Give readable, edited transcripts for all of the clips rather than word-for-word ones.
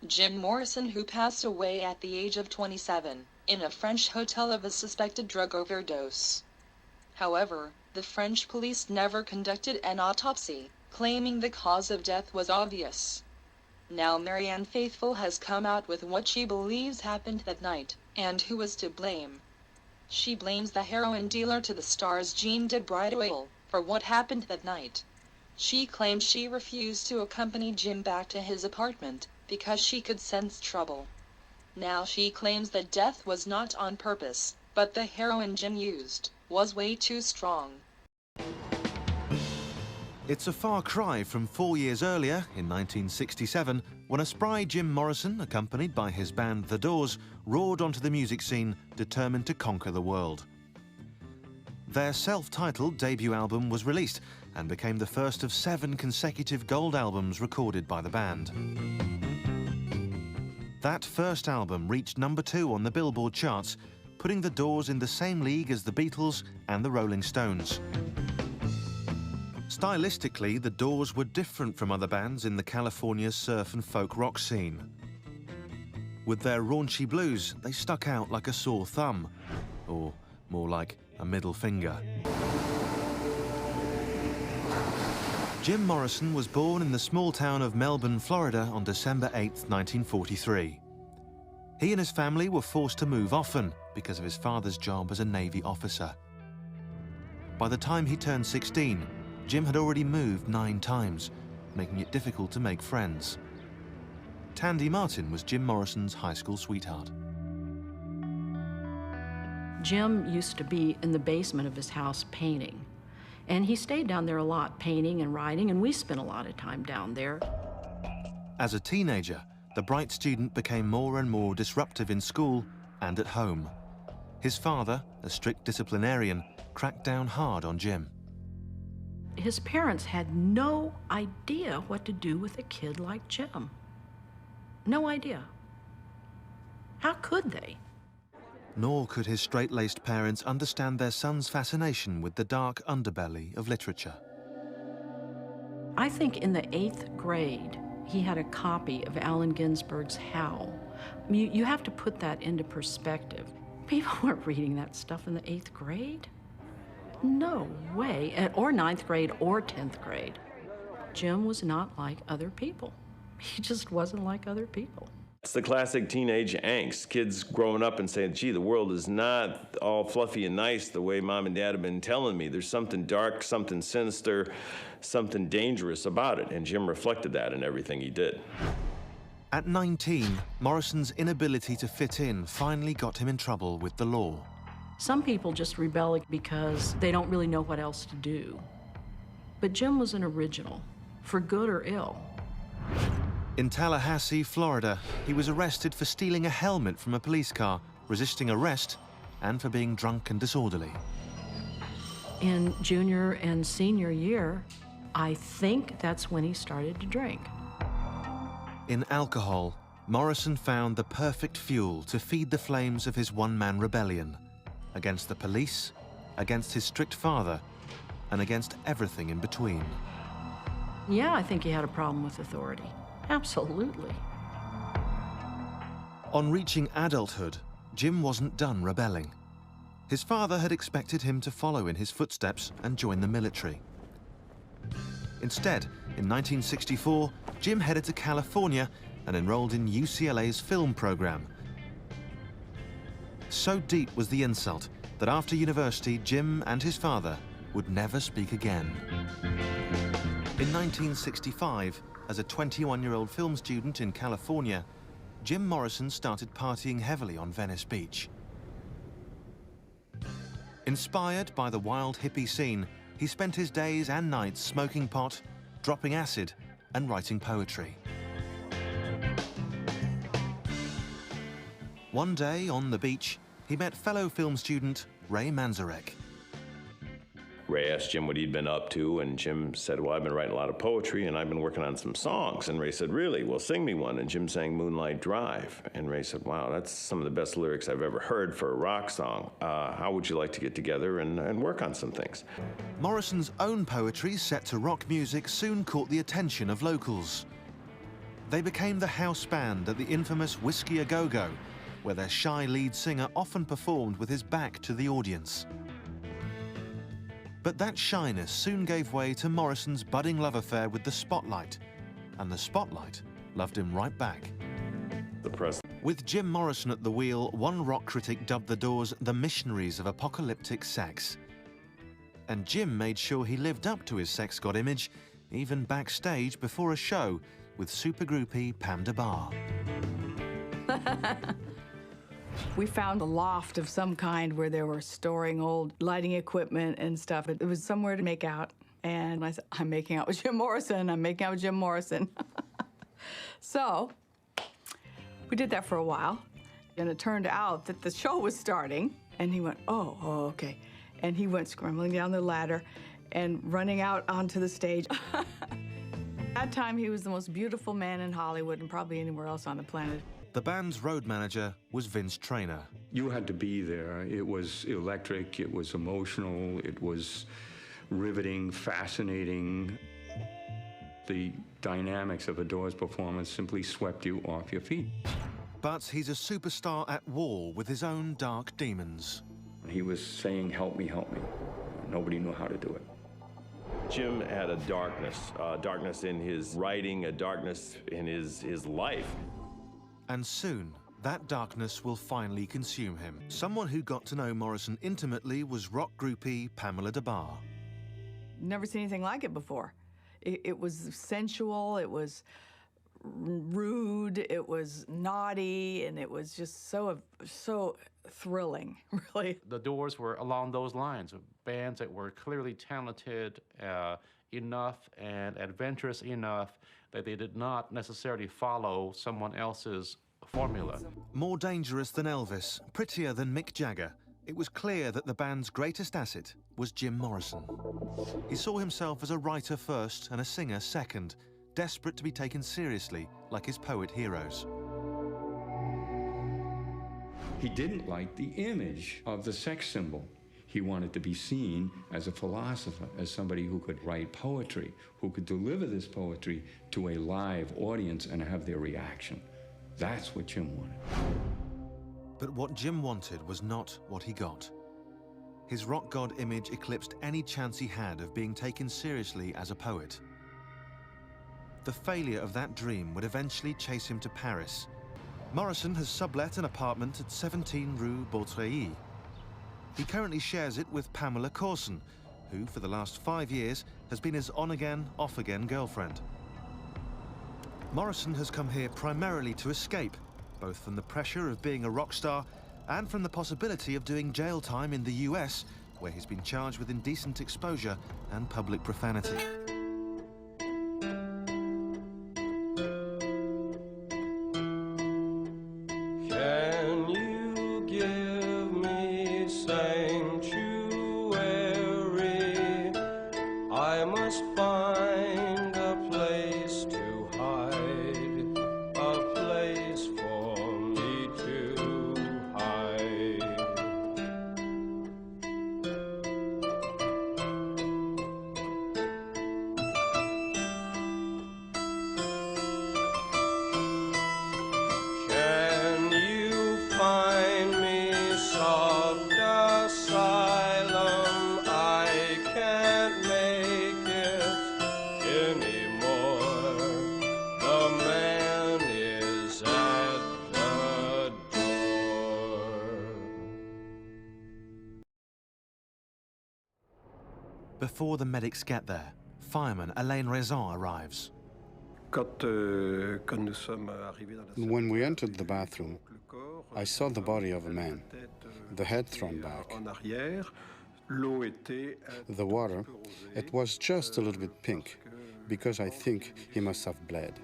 Jim Morrison, who passed away at the age of 27, in a French hotel of a suspected drug overdose. However, the French police never conducted an autopsy, claiming the cause of death was obvious. Now Marianne Faithfull has come out with what she believes happened that night, and who is to blame. She blames the heroin dealer to the stars Jean de Bridewell for what happened that night. She claims she refused to accompany Jim back to his apartment because she could sense trouble. Now she claims that death was not on purpose, but the heroin Jim used was way too strong. It's a far cry from 4 years earlier, in 1967, when a spry Jim Morrison, accompanied by his band The Doors, roared onto the music scene, determined to conquer the world. Their self-titled debut album was released and became the first of 7 consecutive gold albums recorded by the band. That first album reached #2 on the Billboard charts, putting The Doors in the same league as the Beatles and the Rolling Stones. Stylistically, The Doors were different from other bands in the California surf and folk rock scene. With their raunchy blues, they stuck out like a sore thumb, or more like a middle finger. Jim Morrison was born in the small town of Melbourne, Florida on December 8, 1943. He and his family were forced to move often because of his father's job as a Navy officer. By the time he turned 16, Jim had already moved 9 times, making it difficult to make friends. Tandy Martin was Jim Morrison's high school sweetheart. Jim used to be in the basement of his house painting. And he stayed down there a lot, painting and writing, and we spent a lot of time down there. As a teenager, the bright student became more and more disruptive in school and at home. His father, a strict disciplinarian, cracked down hard on Jim. His parents had no idea what to do with a kid like Jim. No idea. How could they? Nor could his straight-laced parents understand their son's fascination with the dark underbelly of literature. I think in the 8th grade, he had a copy of Allen Ginsberg's Howl. You have to put that into perspective. People weren't reading that stuff in the 8th grade. No way, or 9th grade or 10th grade. Jim was not like other people. He just wasn't like other people. It's the classic teenage angst. Kids growing up and saying, gee, the world is not all fluffy and nice the way mom and dad have been telling me. There's something dark, something sinister, something dangerous about it. And Jim reflected that in everything he did. At 19, Morrison's inability to fit in finally got him in trouble with the law. Some people just rebel because they don't really know what else to do. But Jim was an original, for good or ill. In Tallahassee, Florida, he was arrested for stealing a helmet from a police car, resisting arrest, and for being drunk and disorderly. In junior and senior year, I think that's when he started to drink. In alcohol, Morrison found the perfect fuel to feed the flames of his one-man rebellion against the police, against his strict father, and against everything in between. Yeah, I think he had a problem with authority. Absolutely. On reaching adulthood, Jim wasn't done rebelling. His father had expected him to follow in his footsteps and join the military. Instead, in 1964, Jim headed to California and enrolled in UCLA's film program. So deep was the insult that after university, Jim and his father would never speak again. In 1965, as a 21-year-old film student in California, Jim Morrison started partying heavily on Venice Beach. Inspired by the wild hippie scene, he spent his days and nights smoking pot, dropping acid, and writing poetry. One day on the beach, he met fellow film student Ray Manzarek. Ray asked Jim what he'd been up to, and Jim said, well, I've been writing a lot of poetry, and I've been working on some songs. And Ray said, really? Well, sing me one. And Jim sang Moonlight Drive. And Ray said, wow, that's some of the best lyrics I've ever heard for a rock song. How would you like to get together and work on some things? Morrison's own poetry set to rock music soon caught the attention of locals. They became the house band at the infamous Whiskey A Go-Go, where their shy lead singer often performed with his back to the audience. But that shyness soon gave way to Morrison's budding love affair with the Spotlight, and the Spotlight loved him right back. The press. With Jim Morrison at the wheel, one rock critic dubbed the Doors the missionaries of apocalyptic sex. And Jim made sure he lived up to his sex god image, even backstage before a show with super groupie Pam DeBar. We found a loft of some kind where they were storing old lighting equipment and stuff. It was somewhere to make out. And I said, I'm making out with Jim Morrison. I'm making out with Jim Morrison. So we did that for a while. And it turned out that the show was starting. And he went, oh, okay. And he went scrambling down the ladder and running out onto the stage. At that time, he was the most beautiful man in Hollywood and probably anywhere else on the planet. The band's road manager was Vince Traynor. You had to be there. It was electric, it was emotional, it was riveting, fascinating. The dynamics of a Doors performance simply swept you off your feet. But he's a superstar at war with his own dark demons. He was saying, help me, help me. Nobody knew how to do it. Jim had a darkness in his writing, a darkness in his life. And soon, that darkness will finally consume him. Someone who got to know Morrison intimately was rock groupie Pamela DeBar. Never seen anything like it before. It was sensual, it was rude, it was naughty, and it was just so thrilling, really. The Doors were along those lines, of bands that were clearly talented enough and adventurous enough that they did not necessarily follow someone else's formula. More dangerous than Elvis, prettier than Mick Jagger, it was clear that the band's greatest asset was Jim Morrison. He saw himself as a writer first and a singer second, desperate to be taken seriously like his poet heroes. He didn't like the image of the sex symbol. He wanted to be seen as a philosopher, as somebody who could write poetry, who could deliver this poetry to a live audience and have their reaction. That's what Jim wanted. But what Jim wanted was not what he got. His rock god image eclipsed any chance he had of being taken seriously as a poet. The failure of that dream would eventually chase him to Paris. Morrison has sublet an apartment at 17 Rue Beautreillis. He currently shares it with Pamela Courson, who for the last 5 years has been his on-again, off-again girlfriend. Morrison has come here primarily to escape, both from the pressure of being a rock star and from the possibility of doing jail time in the US, where he's been charged with indecent exposure and public profanity. Can you give me sanctuary? I must find a place to hide, a place for me to hide. Can you find me soft asylum? I can't make it anymore. The man is at the door. Before the medics get there, fireman Alain Raison arrives. When we entered the bathroom, I saw the body of a man, the head thrown back. The water, it was just a little bit pink, because I think he must have bled.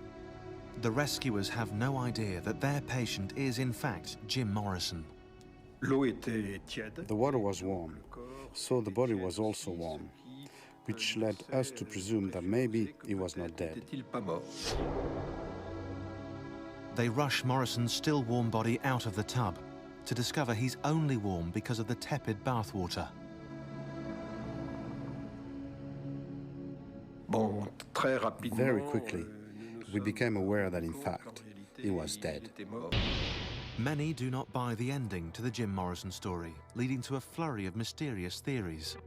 The rescuers have no idea that their patient is, in fact, Jim Morrison. The water was warm, so the body was also warm, which led us to presume that maybe he was not dead. They rush Morrison's still warm body out of the tub to discover he's only warm because of the tepid bathwater. Very quickly, we became aware that in fact he was dead. Many do not buy the ending to the Jim Morrison story, leading to a flurry of mysterious theories.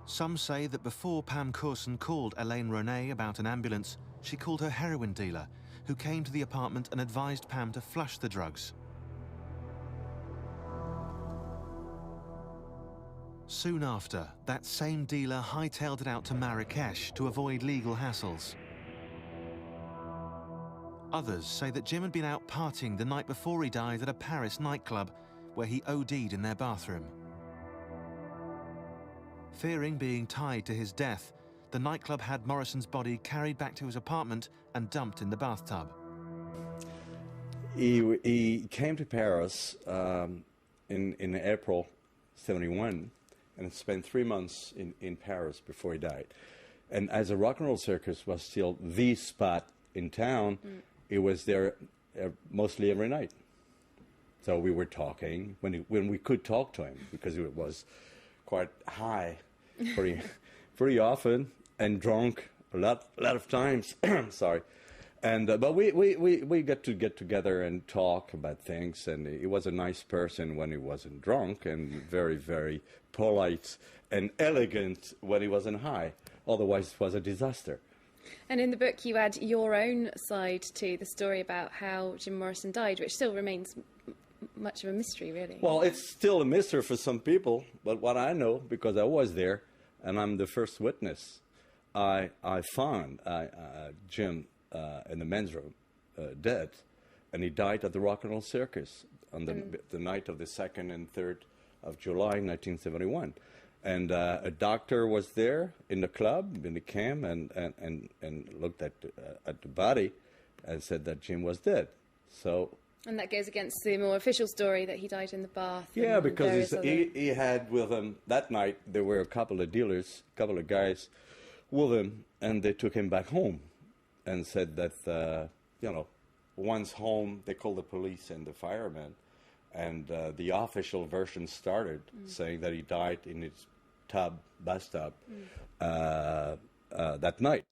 Some say that before Pam Courson called Elaine Ronay about an ambulance, she called her heroin dealer, who came to the apartment and advised Pam to flush the drugs. Soon after, that same dealer hightailed it out to Marrakesh to avoid legal hassles. Others say that Jim had been out partying the night before he died at a Paris nightclub, where he OD'd in their bathroom. Fearing being tied to his death, the nightclub had Morrison's body carried back to his apartment and dumped in the bathtub. He came to Paris in April '71 and spent 3 months in Paris before he died. And as a Rock and Roll Circus was still the spot in town, it was there mostly every night. So we were talking when we could talk to him, because it was quite high pretty often, and drunk a lot of times. Sorry. And but we get together and talk about things, and he was a nice person when he wasn't drunk, and very, very polite and elegant when he wasn't high. Otherwise, it was a disaster. And in the book, you add your own side to the story about how Jim Morrison died, which still remains much of a mystery, really. Well, it's still a mystery for some people, but what I know, because I was there, and I'm the first witness, I found Jim in the men's room, dead, and he died at the Rock and Roll Circus on the night of the 2nd and 3rd of July, 1971. And a doctor was there in the club, and he came and looked at the body and said that Jim was dead. So. And that goes against the more official story that he died in the bath. Yeah, because he had with him that night, there were a couple of dealers, a couple of guys with him, and they took him back home and said that, once home, they called the police and the firemen. And the official version started saying that he died in his bathtub that night.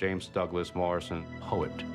James Douglas Morrison, poet.